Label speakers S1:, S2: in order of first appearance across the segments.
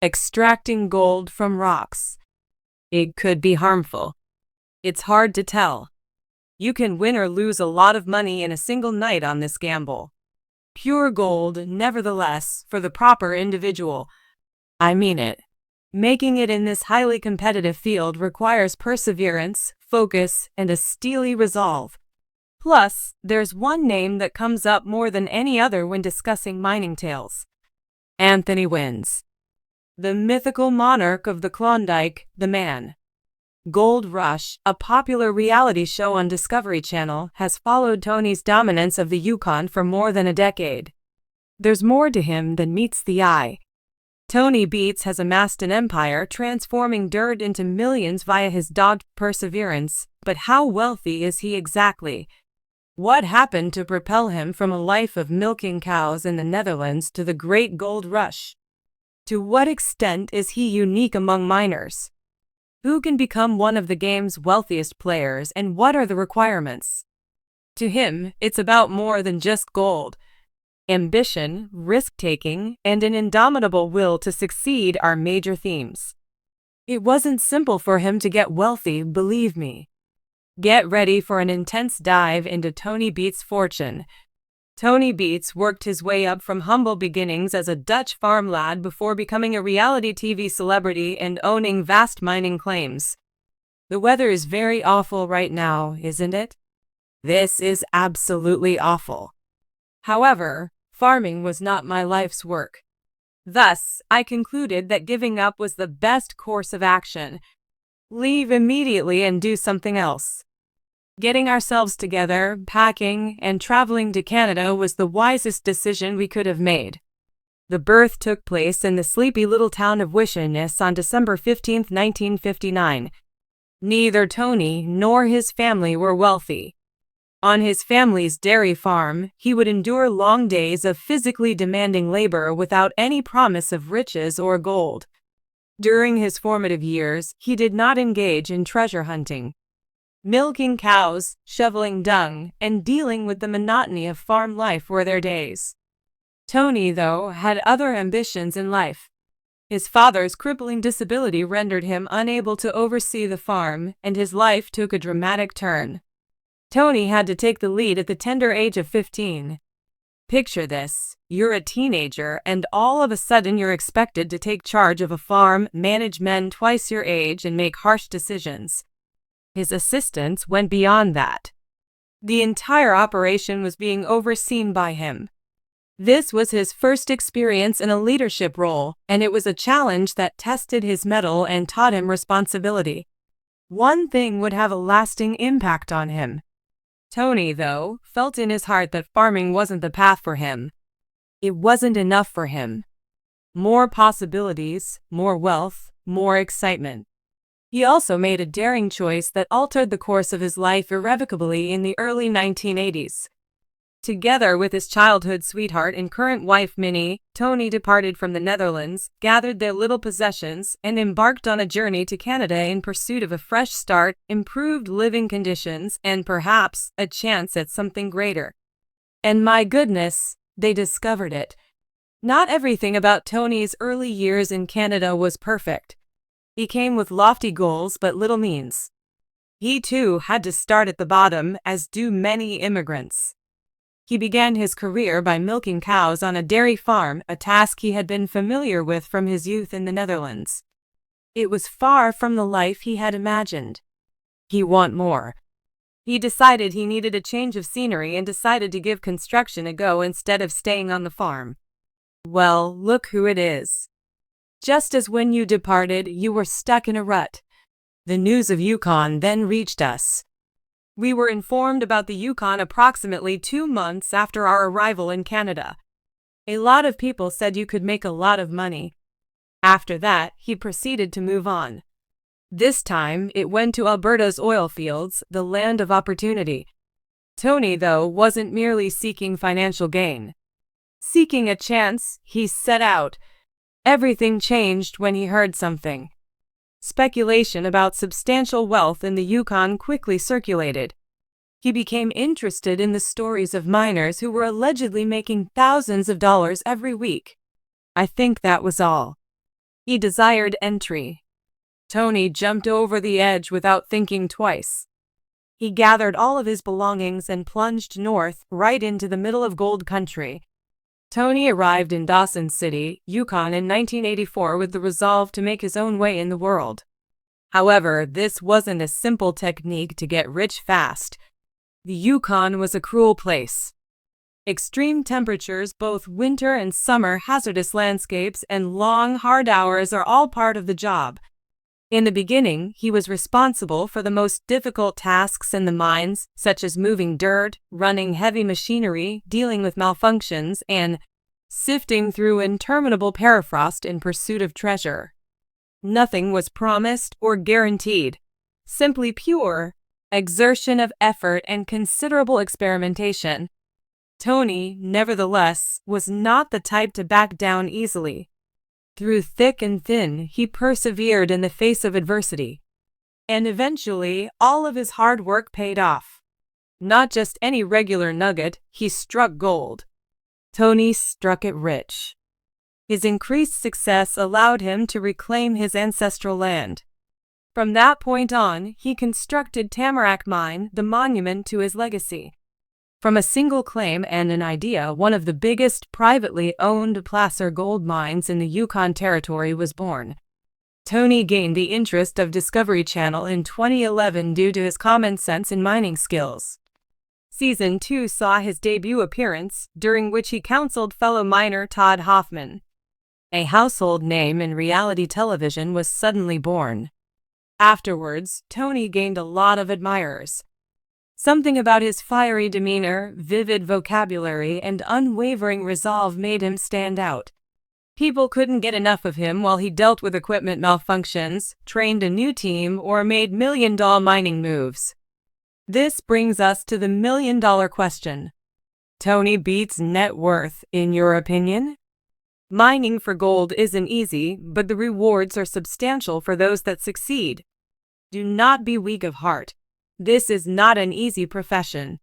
S1: extracting gold from rocks. It could be harmful. It's hard to tell. You can win or lose a lot of money in a single night on this gamble. Pure gold, nevertheless, for the proper individual. I mean it. Making it in this highly competitive field requires perseverance, focus, and a steely resolve. Plus, there's one name that comes up more than any other when discussing mining tales. Anthony wins. The mythical monarch of the Klondike, the man. Gold Rush, a popular reality show on Discovery Channel, has followed Tony's dominance of the Yukon for more than a decade. There's more to him than meets the eye. Tony Beets has amassed an empire, transforming dirt into millions via his dogged perseverance, but how wealthy is he exactly? What happened to propel him from a life of milking cows in the Netherlands to the Great Gold Rush? To what extent is he unique among miners? Who can become one of the game's wealthiest players, and what are the requirements? To him, it's about more than just gold. Ambition, risk-taking, and an indomitable will to succeed are major themes. It wasn't simple for him to get wealthy, believe me. Get ready for an intense dive into Tony Beets' fortune. Tony Beets worked his way up from humble beginnings as a Dutch farm lad before becoming a reality TV celebrity and owning vast mining claims. The weather is very awful right now, isn't it? This is absolutely awful. However, farming was not my life's work. Thus, I concluded that giving up was the best course of action. Leave immediately and do something else. Getting ourselves together, packing, and traveling to Canada was the wisest decision we could have made. The birth took place in the sleepy little town of Wishness on December 15, 1959. Neither Tony nor his family were wealthy. On his family's dairy farm, he would endure long days of physically demanding labor without any promise of riches or gold. During his formative years, he did not engage in treasure hunting. Milking cows, shoveling dung, and dealing with the monotony of farm life were their days. Tony, though, had other ambitions in life. His father's crippling disability rendered him unable to oversee the farm, and his life took a dramatic turn. Tony had to take the lead at the tender age of 15. Picture this: you're a teenager, and all of a sudden you're expected to take charge of a farm, manage men twice your age, and make harsh decisions. His assistants went beyond that. The entire operation was being overseen by him. This was his first experience in a leadership role, and it was a challenge that tested his mettle and taught him responsibility. One thing would have a lasting impact on him. Tony, though, felt in his heart that farming wasn't the path for him. It wasn't enough for him. More possibilities, more wealth, more excitement. He also made a daring choice that altered the course of his life irrevocably in the early 1980s. Together with his childhood sweetheart and current wife Minnie, Tony departed from the Netherlands, gathered their little possessions, and embarked on a journey to Canada in pursuit of a fresh start, improved living conditions, and perhaps a chance at something greater. And my goodness, they discovered it. Not everything about Tony's early years in Canada was perfect. He came with lofty goals but little means. He too had to start at the bottom, as do many immigrants. He began his career by milking cows on a dairy farm, a task he had been familiar with from his youth in the Netherlands. It was far from the life he had imagined. He wanted more. He decided he needed a change of scenery and decided to give construction a go instead of staying on the farm. Well, look who it is. Just as when you departed, you were stuck in a rut. The news of Yukon then reached us. We were informed about the Yukon approximately 2 months after our arrival in Canada. A lot of people said you could make a lot of money. After that, he proceeded to move on. This time, it went to Alberta's oil fields, the land of opportunity. Tony, though, wasn't merely seeking financial gain. Seeking a chance, he set out. Everything changed when he heard something. Speculation about substantial wealth in the Yukon quickly circulated. He became interested in the stories of miners who were allegedly making thousands of dollars every week. I think that was all. He desired entry. Tony jumped over the edge without thinking twice. He gathered all of his belongings and plunged north, right into the middle of gold country. Tony arrived in Dawson City, Yukon in 1984 with the resolve to make his own way in the world. However, this wasn't a simple technique to get rich fast. The Yukon was a cruel place. Extreme temperatures, both winter and summer, hazardous landscapes, and long, hard hours are all part of the job. In the beginning, he was responsible for the most difficult tasks in the mines, such as moving dirt, running heavy machinery, dealing with malfunctions, and sifting through interminable permafrost in pursuit of treasure. Nothing was promised or guaranteed. Simply pure exertion of effort and considerable experimentation. Tony, nevertheless, was not the type to back down easily. Through thick and thin, he persevered in the face of adversity. And eventually, all of his hard work paid off. Not just any regular nugget, he struck gold. Tony struck it rich. His increased success allowed him to reclaim his ancestral land. From that point on, he constructed Tamarack Mine, the monument to his legacy. From a single claim and an idea, one of the biggest privately owned placer gold mines in the Yukon Territory was born. Tony gained the interest of Discovery Channel in 2011 due to his common sense and mining skills. Season 2 saw his debut appearance, during which he counseled fellow miner Todd Hoffman. A household name in reality television was suddenly born. Afterwards, Tony gained a lot of admirers. Something about his fiery demeanor, vivid vocabulary, and unwavering resolve made him stand out. People couldn't get enough of him while he dealt with equipment malfunctions, trained a new team, or made million-dollar mining moves. This brings us to the million-dollar question. Tony Beets' net worth, in your opinion? Mining for gold isn't easy, but the rewards are substantial for those that succeed. Do not be weak of heart. This is not an easy profession.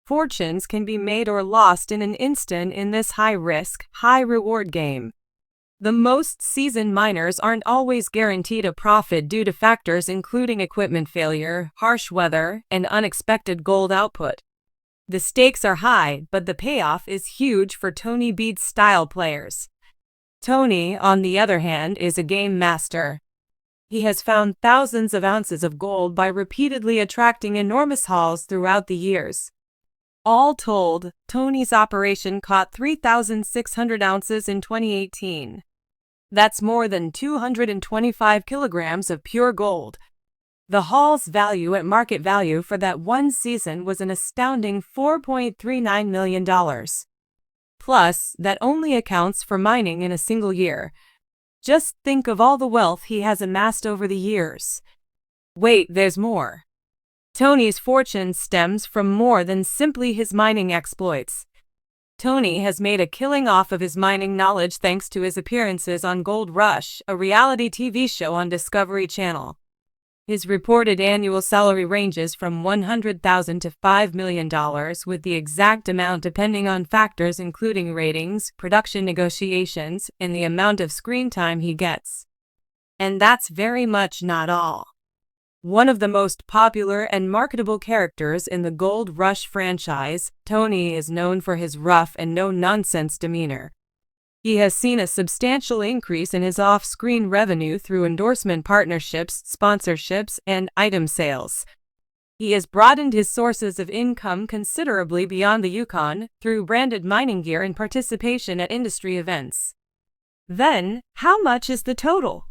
S1: Fortunes can be made or lost in an instant in this high-risk, high-reward game. The most seasoned miners aren't always guaranteed a profit due to factors including equipment failure, harsh weather, and unexpected gold output. The stakes are high, but the payoff is huge for Tony Beets-style players. Tony, on the other hand, is a game master. He has found thousands of ounces of gold by repeatedly attracting enormous hauls throughout the years. All told, Tony's operation caught 3,600 ounces in 2018. That's more than 225 kilograms of pure gold. The haul's value at market value for that one season was an astounding $4.39 million. Plus, that only accounts for mining in a single year. Just think of all the wealth he has amassed over the years. Wait, there's more. Tony's fortune stems from more than simply his mining exploits. Tony has made a killing off of his mining knowledge thanks to his appearances on Gold Rush, a reality TV show on Discovery Channel. His reported annual salary ranges from $100,000 to $5 million, with the exact amount depending on factors including ratings, production negotiations, and the amount of screen time he gets. And that's very much not all. One of the most popular and marketable characters in the Gold Rush franchise, Tony is known for his rough and no-nonsense demeanor. He has seen a substantial increase in his off-screen revenue through endorsement partnerships, sponsorships, and item sales. He has broadened his sources of income considerably beyond the Yukon through branded mining gear and participation at industry events. Then, how much is the total?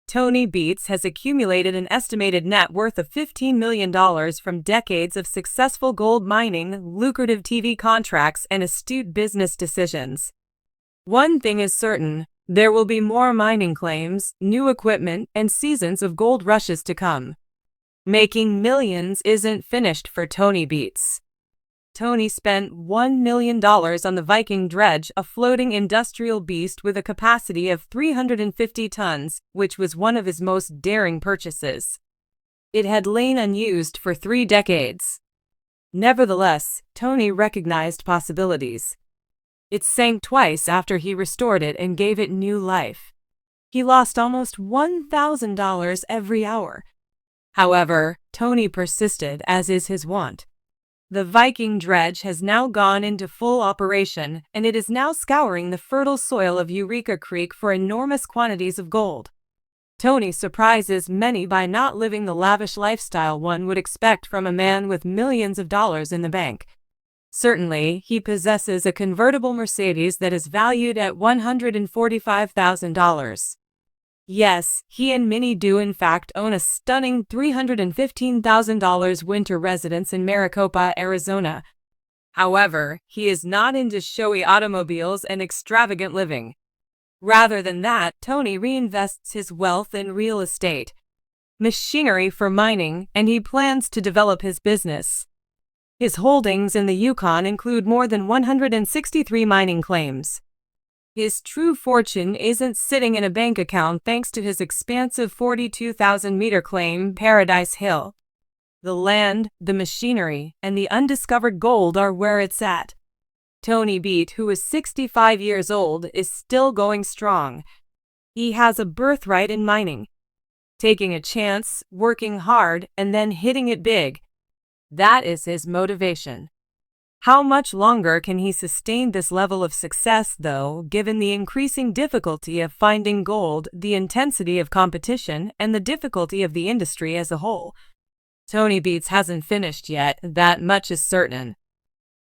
S1: Tony Beets has accumulated an estimated net worth of $15 million from decades of successful gold mining, lucrative TV contracts, and astute business decisions. One thing is certain, there will be more mining claims, new equipment, and seasons of gold rushes to come. Making millions isn't finished for Tony Beets. Tony spent $1 million on the Viking dredge, a floating industrial beast with a capacity of 350 tons, which was one of his most daring purchases. It had lain unused for 3 decades. Nevertheless, Tony recognized possibilities. It sank twice after he restored it and gave it new life. he lost almost $1,000 every hour. However, Tony persisted, as is his wont. The Viking dredge has now gone into full operation, and it is now scouring the fertile soil of Eureka Creek for enormous quantities of gold. Tony surprises many by not living the lavish lifestyle one would expect from a man with millions of dollars in the bank. Certainly, he possesses a convertible Mercedes that is valued at $145,000. Yes, he and Minnie do in fact own a stunning $315,000 winter residence in Maricopa, Arizona. However, he is not into showy automobiles and extravagant living. Rather than that, Tony reinvests his wealth in real estate, machinery for mining, and he plans to develop his business. His holdings in the Yukon include more than 163 mining claims. His true fortune isn't sitting in a bank account thanks to his expansive 42,000-meter claim, Paradise Hill. The land, the machinery, and the undiscovered gold are where it's at. Tony Beet, who is 65 years old, is still going strong. He has a birthright in mining. Taking a chance, working hard, and then hitting it big. That is his motivation. How much longer can he sustain this level of success, though, given the increasing difficulty of finding gold, the intensity of competition, and the difficulty of the industry as a whole? Tony Beets hasn't finished yet, that much is certain.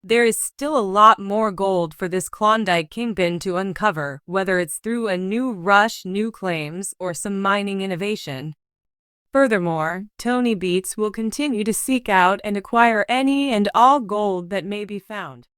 S1: There is still a lot more gold for this Klondike kingpin to uncover, whether it's through a new rush, new claims, or some mining innovation. Furthermore, Tony Beets will continue to seek out and acquire any and all gold that may be found.